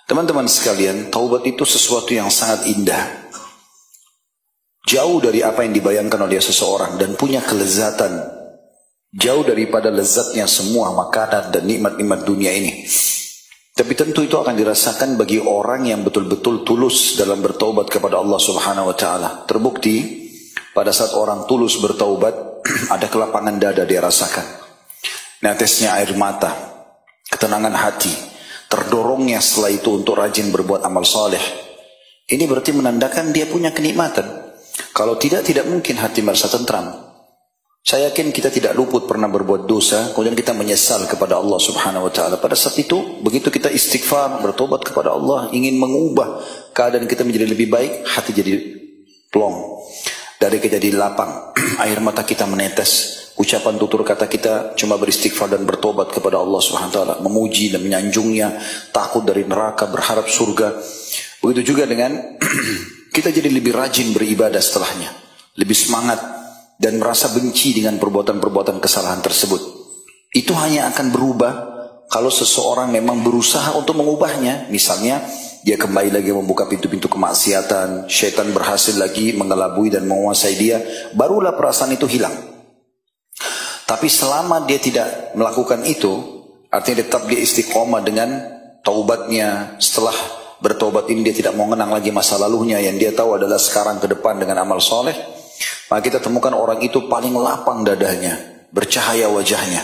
Teman-teman sekalian, taubat itu sesuatu yang sangat indah. Jauh dari apa yang dibayangkan oleh seseorang dan punya kelezatan. Jauh daripada lezatnya semua makanan dan nikmat-nikmat dunia ini. Tapi tentu itu akan dirasakan bagi orang yang betul-betul tulus dalam bertaubat kepada Allah Subhanahu wa taala. Terbukti pada saat orang tulus bertaubat, ada kelapangan dada dia rasakan. Netesnya air mata, ketenangan hati, terdorongnya setelah itu untuk rajin berbuat amal saleh. Ini berarti menandakan dia punya kenikmatan. Kalau tidak mungkin hati merasa tentram. Saya yakin kita tidak luput pernah berbuat dosa, kemudian kita menyesal kepada Allah Subhanahu wa taala. Pada saat itu, begitu kita istighfar, bertobat kepada Allah, ingin mengubah keadaan kita menjadi lebih baik, hati jadi plong. Dari kita jadi lapang, air mata kita menetes. Ucapan tutur kata kita cuma beristighfar dan bertobat kepada Allah Subhanahu wa taala, memuji dan menyanjungnya, takut dari neraka, berharap surga. Begitu juga dengan kita jadi lebih rajin beribadah setelahnya, lebih semangat dan merasa benci dengan perbuatan-perbuatan kesalahan tersebut. Itu hanya akan berubah kalau seseorang memang berusaha untuk mengubahnya. Misalnya dia kembali lagi membuka pintu-pintu kemaksiatan, syaitan berhasil lagi mengelabui dan menguasai dia, barulah perasaan itu hilang. Tapi selama dia tidak melakukan itu, artinya tetap dia istiqomah dengan taubatnya. Setelah bertaubat ini dia tidak mau mengenang lagi masa lalunya, yang dia tahu adalah sekarang ke depan dengan amal soleh, maka kita temukan orang itu paling lapang dadanya, bercahaya wajahnya.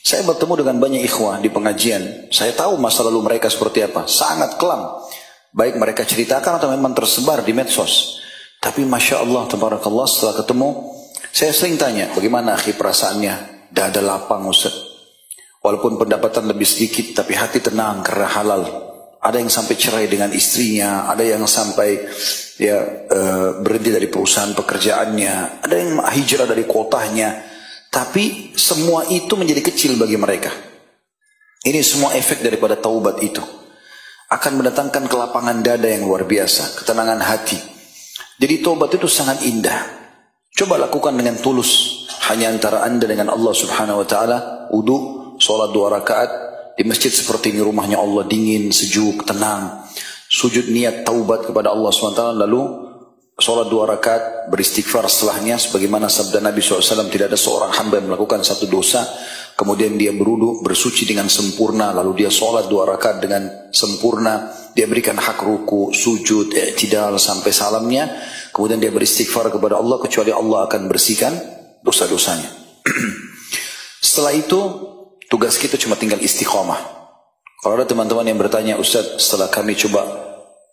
Saya bertemu dengan banyak ikhwah di pengajian, saya tahu masa lalu mereka seperti apa, sangat kelam. Baik mereka ceritakan atau memang tersebar di medsos. Tapi Masya Allah, tabarakallah, setelah ketemu, saya sering tanya, bagaimana akhi perasaannya? Dada lapang Ustaz. Walaupun pendapatan lebih sedikit, tapi hati tenang karena halal. Ada yang sampai cerai dengan istrinya, ada yang sampai berhenti dari perusahaan pekerjaannya, ada yang hijrah dari kotanya. Tapi semua itu menjadi kecil bagi mereka. Ini semua efek daripada taubat itu. Akan mendatangkan kelapangan dada yang luar biasa, ketenangan hati. Jadi taubat itu sangat indah. Coba lakukan dengan tulus, hanya antara anda dengan Allah Subhanahu wa taala. Wudu, sholat 2 rakaat di masjid seperti ini, rumahnya Allah dingin, sejuk, tenang. Sujud niat taubat kepada Allah Subhanahu wa taala, lalu sholat 2 rakaat, beristighfar setelahnya, sebagaimana sabda Nabi SAW, tidak ada seorang hamba yang melakukan satu dosa, kemudian dia berwudu, bersuci dengan sempurna, lalu dia sholat 2 rakaat dengan sempurna, dia berikan hak ruku, sujud, i'tidal sampai salamnya, kemudian dia beristighfar kepada Allah, kecuali Allah akan bersihkan dosa-dosanya. Setelah itu, tugas kita cuma tinggal istiqomah. Kalau ada teman-teman yang bertanya, Ustaz, setelah kami coba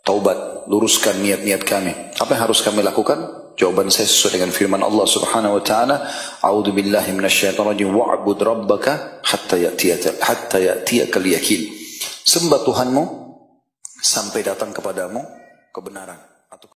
taubat, luruskan niat-niat kami, apa yang harus kami lakukan? Jawaban saya sesuai dengan firman Allah Subhanahu wa taala, A'udzu billahi minasyaitonir rajim, wa'bud rabbaka hatta ya'tiyakal yakin. Sembah Tuhanmu sampai datang kepadamu kebenaran.